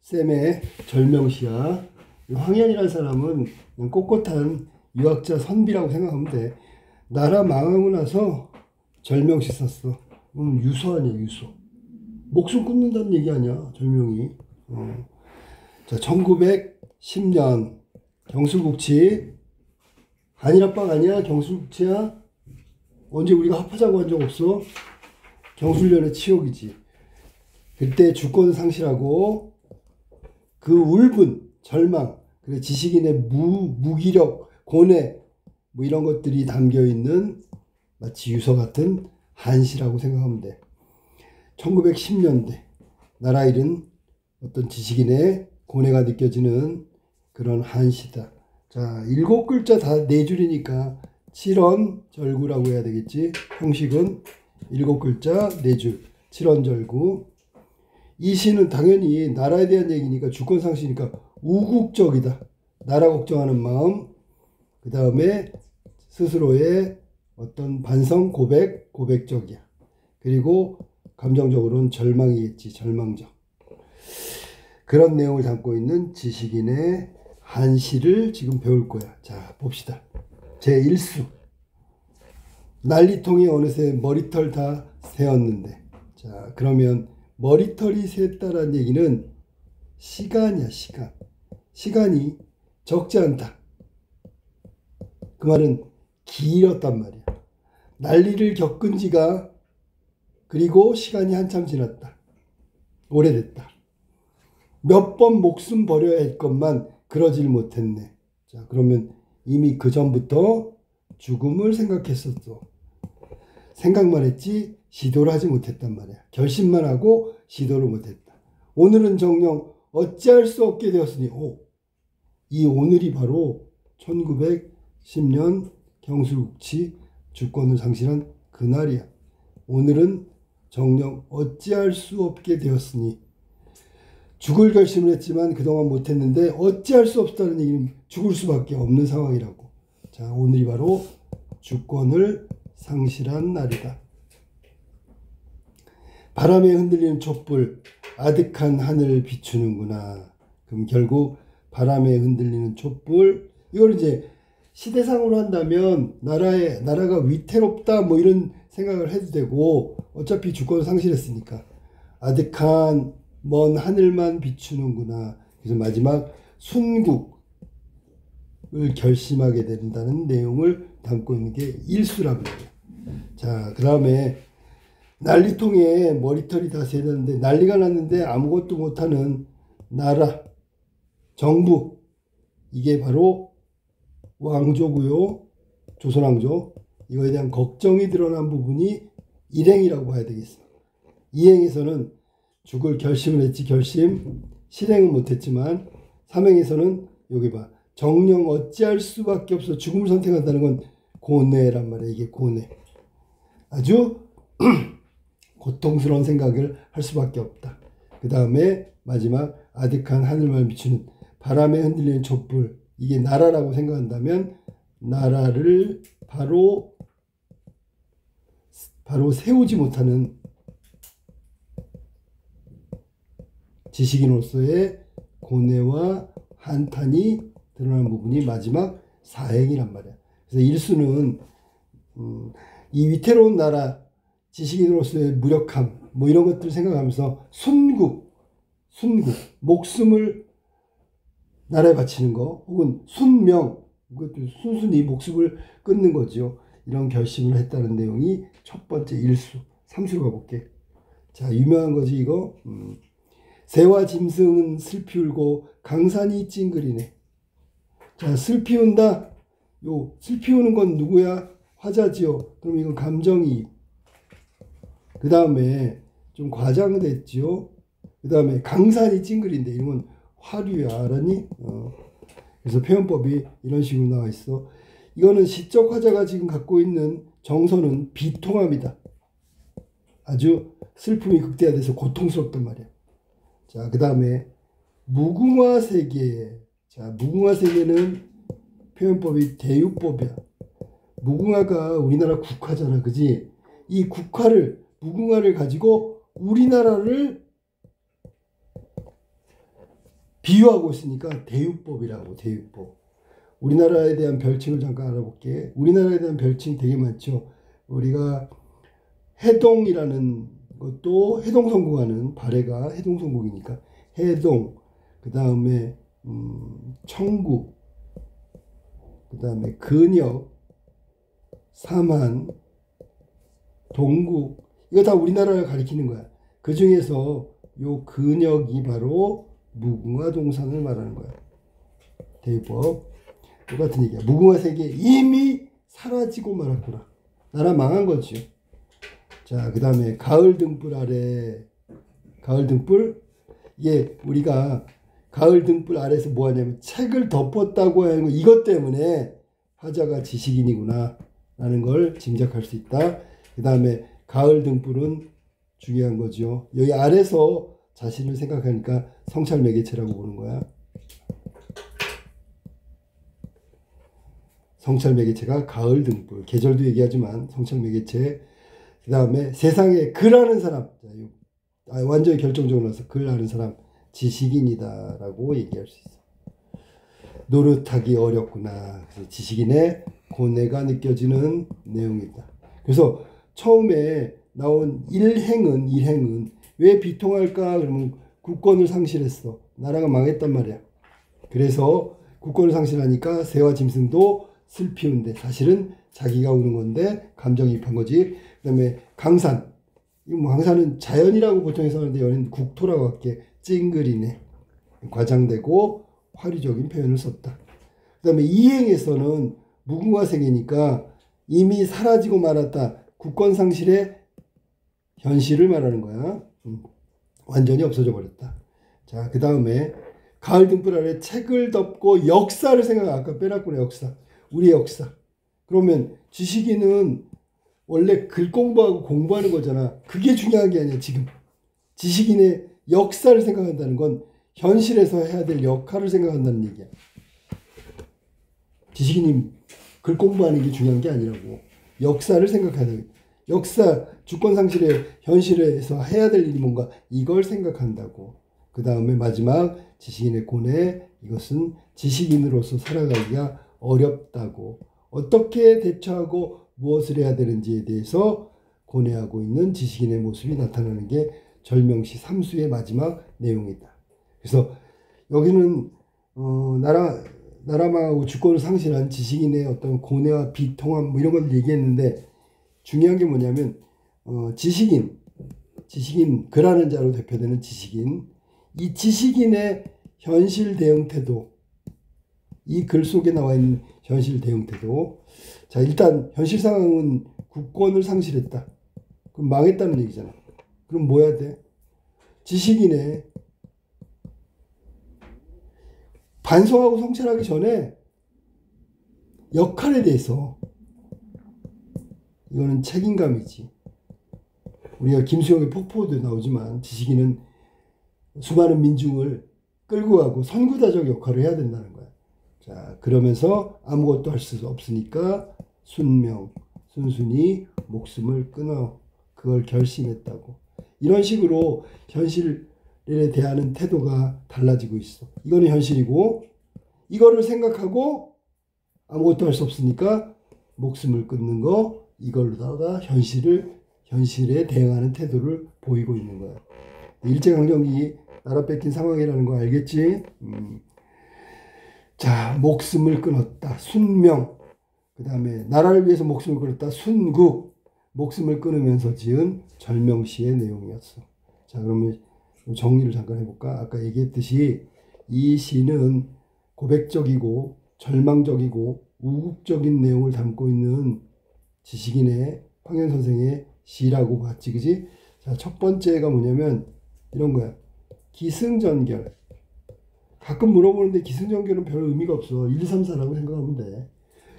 쌤의 절명시야. 황현이라는 사람은 그냥 꼿꼿한 유학자 선비라고 생각하면 돼. 나라 망하고 나서 절명시 썼어. 유서 아니야, 유서. 목숨 끊는다는 얘기 아니야, 절명이. 자, 1910년 경술국치. 한일합방 아니야? 경술국치야? 언제 우리가 합하자고 한 적 없어? 경술련의 치욕이지. 그때 주권 상실하고 그 울분, 절망, 그리고 지식인의 무기력, 고뇌 뭐 이런 것들이 담겨있는 마치 유서 같은 한시라고 생각하면 돼. 1910년대 나라 잃은 어떤 지식인의 고뇌가 느껴지는 그런 한시다. 자, 7글자 다 4줄이니까 7언절구라고 해야 되겠지. 형식은 7글자 4줄 7언절구. 이 시는 당연히 나라에 대한 얘기니까 주권상실이니까 우국적이다. 나라 걱정하는 마음, 그 다음에 스스로의 어떤 반성, 고백적이야. 그리고 감정적으로는 절망이겠지. 절망적. 그런 내용을 담고 있는 지식인의 한시를 지금 배울 거야. 자, 봅시다. 제1수. 난리통이 어느새 머리털 다 새었는데. 자, 그러면 머리털이 샜다라는 얘기는 시간이야, 시간. 시간이 적지 않다. 그 말은 길었단 말이야. 난리를 겪은 지가 그리고 시간이 한참 지났다. 오래됐다. 몇 번 목숨 버려야 했건만 그러질 못했네. 자, 그러면 이미 그 전부터 죽음을 생각했었어. 생각만 했지 시도를 하지 못했단 말이야. 결심만 하고 시도를 못했다. 오늘은 정녕 어찌할 수 없게 되었으니 이 오늘이 바로 1910년 경술국치 주권을 상실한 그날이야. 오늘은 정녕 어찌할 수 없게 되었으니 죽을 결심을 했지만 그동안 못했는데 어찌할 수 없다는 얘기는 죽을 수밖에 없는 상황이라고. 자, 오늘이 바로 주권을 상실한 날이다. 바람에 흔들리는 촛불 아득한 하늘을 비추는구나. 그럼 결국 바람에 흔들리는 촛불, 이걸 이제 시대상으로 한다면 나라가 위태롭다 뭐 이런 생각을 해도 되고, 어차피 주권을 상실했으니까 아득한 먼 하늘만 비추는구나. 그래서 마지막 순국을 결심하게 된다는 내용을 담고 있는 게 일수라고 해요. 자, 그 다음에 난리통에 머리털이 다 새는데 난리가 났는데 아무것도 못하는 나라, 정부, 이게 바로 왕조고요. 조선왕조. 이거에 대한 걱정이 드러난 부분이 일행이라고 봐야 되겠어. 이행에서는 죽을 결심을 했지, 결심. 실행은 못했지만 삼행에서는 여기 봐. 정녕 어찌할 수밖에 없어. 죽음을 선택한다는 건 고뇌란 말이야. 이게 고뇌. 아주 고통스러운 생각을 할 수밖에 없다. 그 다음에 마지막 아득한 하늘만 비추는 바람에 흔들리는 촛불. 이게 나라라고 생각한다면 나라를 바로 세우지 못하는 지식인으로서의 고뇌와 한탄이 드러나는 부분이 마지막 사행이란 말이야. 그래서 일수는 이 위태로운 나라, 지식인으로서의 무력함 뭐 이런 것들 생각하면서 순국, 목숨을 나라에 바치는 거, 혹은 순명, 그것도 순순히 목숨을 끊는 거죠. 이런 결심을 했다는 내용이 첫 번째 일수. 삼수로 가볼게. 자, 유명한 거지 이거. 새와 짐승은 슬피 울고 강산이 찡그리네. 자, 슬피 운다. 요 슬피 우는 건 누구야? 화자지요. 그럼 이건 감정이입. 그 다음에 좀 과장됐죠. 그 다음에 강산이 찡그린데 이건 화류야. 알았니? 그래서 표현법이 이런 식으로 나와 있어. 이거는 시적 화자가 지금 갖고 있는 정서는 비통함이다. 아주 슬픔이 극대화돼서 고통스럽단 말이야. 자, 그 다음에 무궁화 세계. 자, 무궁화 세계는 표현법이 대유법이야. 무궁화가 우리나라 국화잖아, 그지? 이 무궁화를 가지고 우리나라를 비유하고 있으니까 대유법이라고, 대유법. 우리나라에 대한 별칭을 잠깐 알아볼게. 우리나라에 대한 별칭 되게 많죠. 우리가 해동이라는 것도 해동성공하는, 발해가 해동성공이니까 해동, 그 다음에 청국, 그 다음에 근역, 삼한, 동국, 이거 다 우리나라를 가리키는 거야. 그 중에서 요 근역이 바로 무궁화 동산을 말하는 거야. 대유법. 똑같은 얘기야. 무궁화 세계 이미 사라지고 말았구나. 나라 망한 거죠. 자, 그 다음에 가을 등불 아래. 가을 등불, 이게 우리가 가을 등불 아래에서 뭐 하냐면 책을 덮었다고 하는 거, 이것 때문에 화자가 지식인이구나 라는 걸 짐작할 수 있다. 그 다음에 가을 등불은 중요한 거죠. 여기 아래서 자신을 생각하니까 성찰 매개체라고 보는 거야. 성찰 매개체가 가을 등불, 계절도 얘기하지만 성찰 매개체. 그 다음에 세상에 글 아는 사람, 완전히 결정적으로 나서 글 아는 사람, 지식인이다 라고 얘기할 수 있어. 노릇하기 어렵구나. 그래서 지식인의 고뇌가 느껴지는 내용이다. 그래서 처음에 나온 일행은 왜 비통할까? 그러면 국권을 상실했어. 나라가 망했단 말이야. 그래서 국권을 상실하니까 새와 짐승도 슬피운데 사실은 자기가 우는 건데 감정이입한 거지. 그 다음에 강산. 뭐 강산은 자연이라고 보통 해석하는데 여기는 국토라고 할게. 찡그리네. 과장되고 화류적인 표현을 썼다. 그 다음에 이행에서는 무궁화 세계니까 이미 사라지고 말았다. 국권 상실의 현실을 말하는 거야. 완전히 없어져 버렸다. 자, 그 다음에 가을 등불 아래 책을 덮고 역사를 생각, 아까 빼놨구나, 역사. 우리의 역사. 그러면 지식인은 원래 글 공부하고 공부하는 거잖아. 그게 중요한 게 아니야, 지금. 지식인의 역사를 생각한다는 건 현실에서 해야 될 역할을 생각한다는 얘기야. 지식인이 글 공부하는 게 중요한 게 아니라고. 역사를 생각해야 돼. 역사, 주권 상실의 현실에서 해야 될 일이 뭔가, 이걸 생각한다고. 그 다음에 마지막 지식인의 고뇌, 이것은 지식인으로서 살아가기가 어렵다고. 어떻게 대처하고 무엇을 해야 되는지에 대해서 고뇌하고 있는 지식인의 모습이 나타나는 게 절명시 삼수의 마지막 내용이다. 그래서 여기는 나라 망하고 주권을 상실한 지식인의 어떤 고뇌와 비통함 뭐 이런 걸 얘기했는데, 중요한 게 뭐냐면 지식인 글하는 자로 대표되는 지식인, 이 지식인의 현실 대응 태도, 이 글 속에 나와 있는 현실 대응 태도. 자, 일단 현실 상황은 국권을 상실했다. 그럼 망했다는 얘기잖아. 그럼 뭐 해야 돼? 지식인의 반성하고 성찰하기 전에 역할에 대해서, 이거는 책임감이지. 우리가 김수영의 폭포도 나오지만 지식인은 수많은 민중을 끌고 가고 선구자적 역할을 해야 된다는 거야. 자, 그러면서 아무것도 할 수 없으니까 순순히 목숨을 끊어. 그걸 결심했다고. 이런 식으로 현실에 대하는 태도가 달라지고 있어. 이거는 현실이고, 이거를 생각하고 아무것도 할 수 없으니까 목숨을 끊는 거, 이걸로다가 현실에 대응하는 태도를 보이고 있는 거야. 일제강점기 나라 뺏긴 상황이라는 거 알겠지? 자, 목숨을 끊었다. 순명. 그 다음에 나라를 위해서 목숨을 끊었다. 순국. 목숨을 끊으면서 지은 절명시의 내용이었어. 자, 그러면 정리를 잠깐 해볼까? 아까 얘기했듯이 이 시는 고백적이고 절망적이고 우국적인 내용을 담고 있는 지식인의 황현 선생의 시라고 봤지, 그지? 자, 첫 번째가 뭐냐면 이런 거야. 기승전결. 가끔 물어보는데 기승전결은 별 의미가 없어. 1, 2, 3, 4라고 생각하면 돼.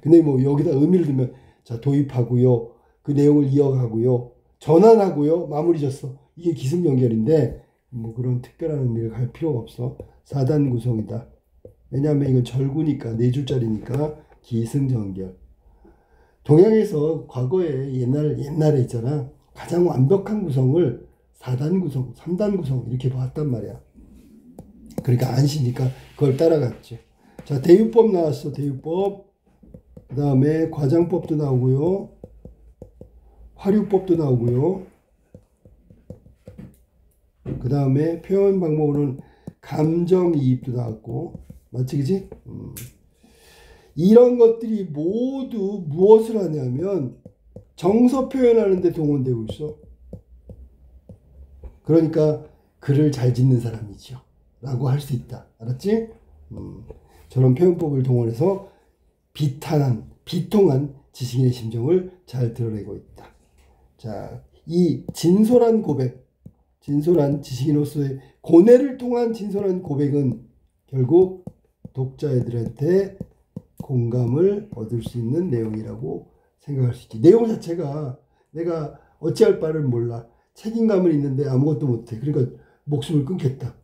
근데 뭐 여기다 의미를 두면, 자, 도입하고요, 그 내용을 이어가고요, 전환하고요, 마무리 졌어. 이게 기승전결인데 뭐 그런 특별한 의미를 갈 필요가 없어. 4단 구성이다. 왜냐하면 이건 절구니까, 4줄짜리니까 기승전결. 동양에서 과거에 옛날에 있잖아. 가장 완벽한 구성을 4단 구성, 3단 구성 이렇게 봤단 말이야. 그러니까 안시니까 그걸 따라갔죠. 자, 대유법 나왔어. 대유법. 그 다음에 과장법도 나오고요. 화류법도 나오고요. 그 다음에 표현 방법으로는 감정이입도 나왔고. 맞지, 그지? 이런 것들이 모두 무엇을 하냐면 정서 표현하는 데 동원되고 있어. 그러니까 글을 잘 짓는 사람이죠. 라고 할 수 있다. 알았지? 저런 표현법을 동원해서 비통한 지식인의 심정을 잘 드러내고 있다. 자, 이 진솔한 고백, 진솔한 지식인으로서의 고뇌를 통한 진솔한 고백은 결국 독자애들한테 공감을 얻을 수 있는 내용이라고 생각할 수 있지. 내용 자체가 내가 어찌할 바를 몰라. 책임감은 있는데 아무것도 못해. 그러니까 목숨을 끊겠다.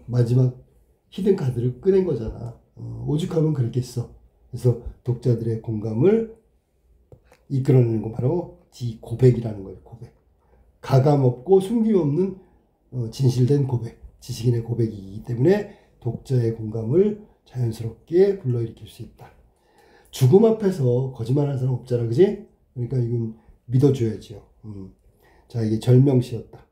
마지막 히든카드를 꺼낸 거잖아. 오죽하면 그렇겠어. 그래서 독자들의 공감을 이끌어내는 건 바로 고백이라는 거예요. 고백. 가감없고 숨김없는 진실된 고백. 지식인의 고백이기 때문에 독자의 공감을 자연스럽게 불러일으킬 수 있다. 죽음 앞에서 거짓말하는 사람 없잖아. 그지? 그러니까 이건 믿어줘야죠. 자, 이게 절명시였다.